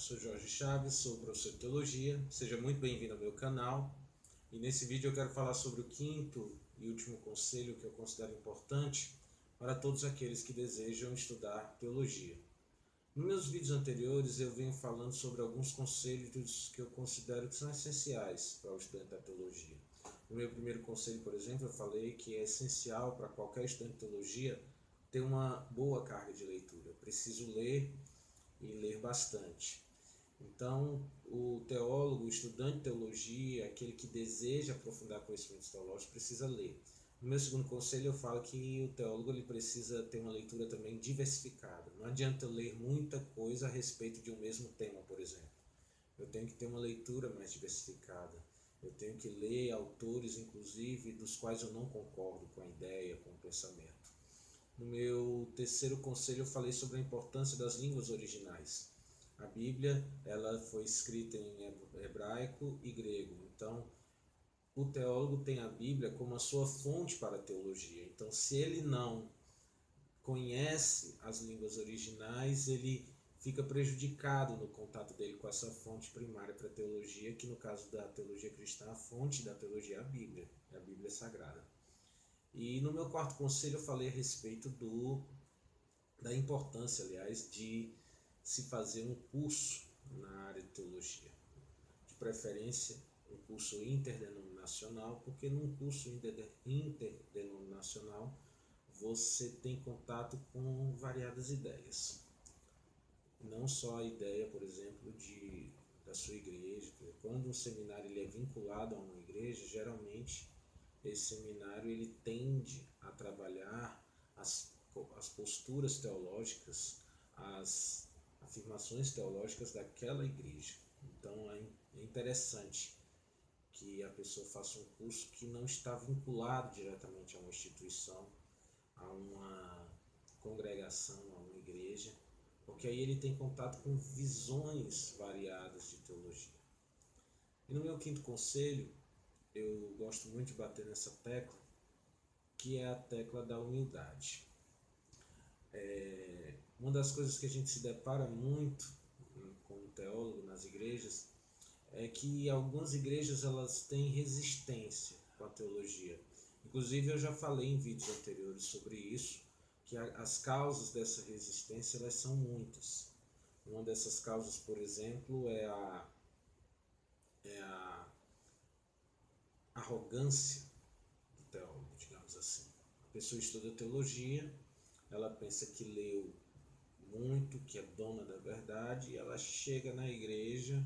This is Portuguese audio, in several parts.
sou Jorge Chaves, sou professor de Teologia, seja muito bem-vindo ao meu canal. E nesse vídeo eu quero falar sobre o quinto e último conselho que eu considero importante para todos aqueles que desejam estudar Teologia. Nos meus vídeos anteriores eu venho falando sobre alguns conselhos que eu considero que são essenciais para o estudante da Teologia. No meu primeiro conselho, por exemplo, eu falei que é essencial para qualquer estudante de Teologia ter uma boa carga de leitura. Eu preciso ler e ler bastante. Então, o teólogo, o estudante de teologia, aquele que deseja aprofundar conhecimentos teológicos, precisa ler. No meu segundo conselho, eu falo que o teólogo ele precisa ter uma leitura também diversificada. Não adianta eu ler muita coisa a respeito de um mesmo tema, por exemplo. Eu tenho que ter uma leitura mais diversificada. Eu tenho que ler autores, inclusive, dos quais eu não concordo com a ideia, com o pensamento. No meu terceiro conselho eu falei sobre a importância das línguas originais. A Bíblia ela foi escrita em hebraico e grego, então o teólogo tem a Bíblia como a sua fonte para a teologia. Então, se ele não conhece as línguas originais, ele fica prejudicado no contato dele com essa fonte primária para a teologia, que no caso da teologia cristã, a fonte da teologia é a Bíblia Sagrada. E no meu quarto conselho eu falei a respeito da importância, aliás, de se fazer um curso na área de teologia. De preferência, um curso interdenominacional, porque num curso interdenominacional você tem contato com variadas ideias. Não só a ideia, por exemplo, da sua igreja. Quando um seminário ele é vinculado a uma igreja, geralmente esse seminário ele tende a trabalhar as posturas teológicas, as afirmações teológicas daquela igreja. Então é interessante que a pessoa faça um curso que não está vinculado diretamente a uma instituição, a uma congregação, a uma igreja, porque aí ele tem contato com visões variadas de teologia. E no meu quinto conselho, eu gosto muito de bater nessa tecla, que é a tecla da humildade. Uma das coisas que a gente se depara muito com o teólogo nas igrejas é que algumas igrejas elas têm resistência com a teologia. Inclusive eu já falei em vídeos anteriores sobre isso, que as causas dessa resistência elas são muitas. Uma dessas causas, por exemplo, é a arrogância do teólogo, digamos assim. A pessoa estuda teologia, ela pensa que leu muito, que é dona da verdade, e ela chega na igreja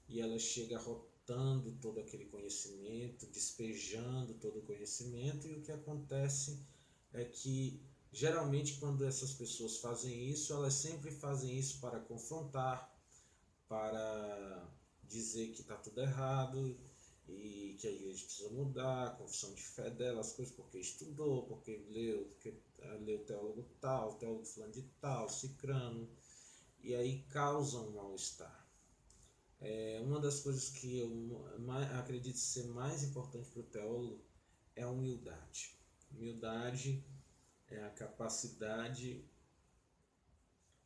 e ela chega arrotando todo aquele conhecimento, despejando todo o conhecimento, e o que acontece é que geralmente quando essas pessoas fazem isso, elas sempre fazem isso para confrontar, para dizer que está tudo errado e que a igreja precisa mudar, a confissão de fé dela, as coisas porque estudou, porque leu teólogo tal, teólogo fulano de tal, cicrano, e aí causa um mal-estar. Uma das coisas que eu acredito ser mais importante para o teólogo é a humildade. Humildade é a capacidade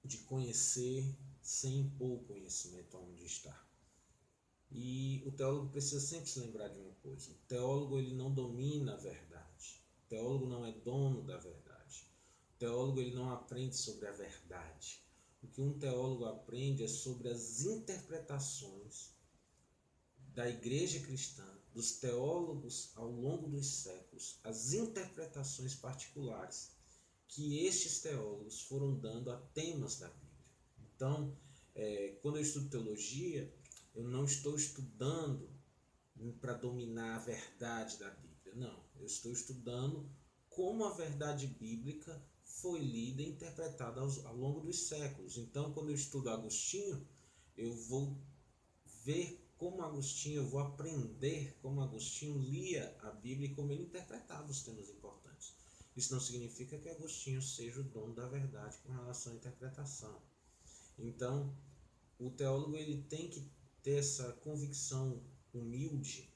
de conhecer sem impor o conhecimento aonde está. E o teólogo precisa sempre se lembrar de uma coisa: o teólogo ele não domina a verdade, o teólogo não é dono da verdade, o teólogo ele não aprende sobre a verdade. O que um teólogo aprende é sobre as interpretações da igreja cristã, dos teólogos ao longo dos séculos, as interpretações particulares que estes teólogos foram dando a temas da Bíblia. Então, quando eu estudo teologia, eu não estou estudando para dominar a verdade da Bíblia, não. Eu estou estudando como a verdade bíblica foi lida e interpretada ao longo dos séculos. Então, quando eu estudo Agostinho, eu vou ver como Agostinho, eu vou aprender como Agostinho lia a Bíblia e como ele interpretava os temas importantes. Isso não significa que Agostinho seja o dono da verdade com relação à interpretação. Então, o teólogo ele tem que ter essa convicção humilde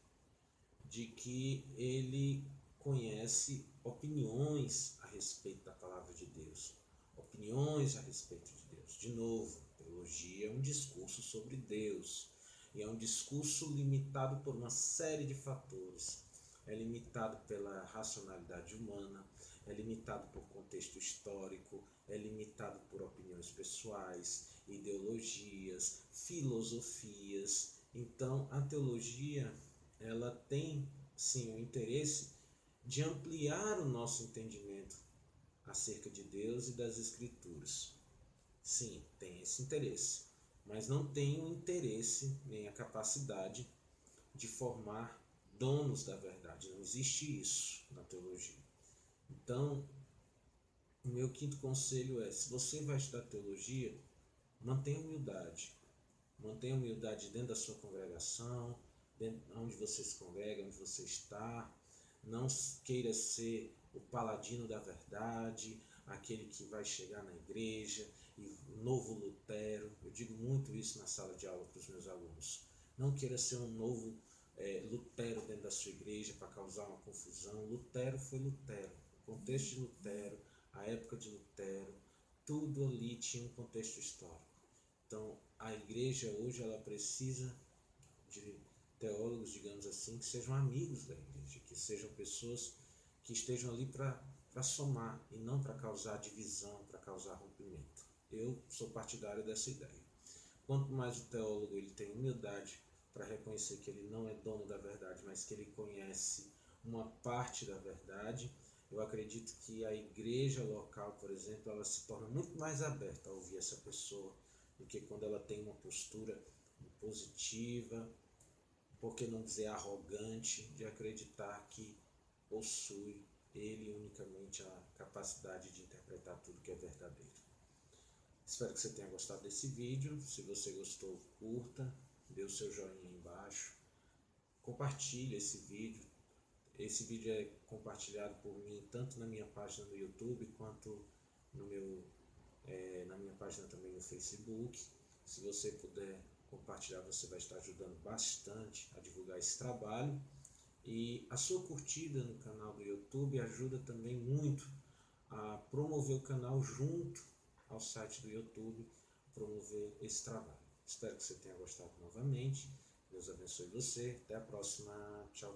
de que ele conhece opiniões a respeito da palavra de Deus, opiniões a respeito de Deus. De novo, teologia é um discurso sobre Deus, e é um discurso limitado por uma série de fatores. É limitado pela racionalidade humana, é limitado por contexto histórico, é limitado por opiniões pessoais, ideologias, filosofias. Então, a teologia, ela tem sim o interesse de ampliar o nosso entendimento acerca de Deus e das Escrituras. Sim, tem esse interesse, mas não tem o interesse nem a capacidade de formar donos da verdade. Não existe isso na teologia. Então, o meu quinto conselho é: se você vai estudar teologia, mantenha humildade. Mantenha humildade dentro da sua congregação, dentro, onde você se congrega, onde você está. Não queira ser o paladino da verdade, aquele que vai chegar na igreja e novo Lutero. Eu digo muito isso na sala de aula para os meus alunos. Não queira ser um novo Lutero dentro da sua igreja para causar uma confusão. Lutero foi Lutero. O contexto de Lutero, a época de Lutero, tudo ali tinha um contexto histórico. Então, a igreja hoje ela precisa de teólogos, digamos assim, que sejam amigos da igreja, que sejam pessoas que estejam ali para somar e não para causar divisão, para causar rompimento. Eu sou partidário dessa ideia. Quanto mais o teólogo ele tem humildade para reconhecer que ele não é dono da verdade, mas que ele conhece uma parte da verdade, eu acredito que a igreja local, por exemplo, ela se torna muito mais aberta a ouvir essa pessoa do que quando ela tem uma postura positiva, por que não dizer arrogante, de acreditar que possui ele unicamente a capacidade de interpretar tudo que é verdadeiro. Espero que você tenha gostado desse vídeo. Se você gostou, curta, dê o seu joinha aí embaixo, compartilhe esse vídeo. Esse vídeo é compartilhado por mim tanto na minha página no YouTube quanto na minha página também no Facebook. Se você puder compartilhar, você vai estar ajudando bastante a divulgar esse trabalho. E a sua curtida no canal do YouTube ajuda também muito a promover o canal junto ao site do YouTube, promover esse trabalho. Espero que você tenha gostado novamente. Deus abençoe você. Até a próxima. Tchau, tchau.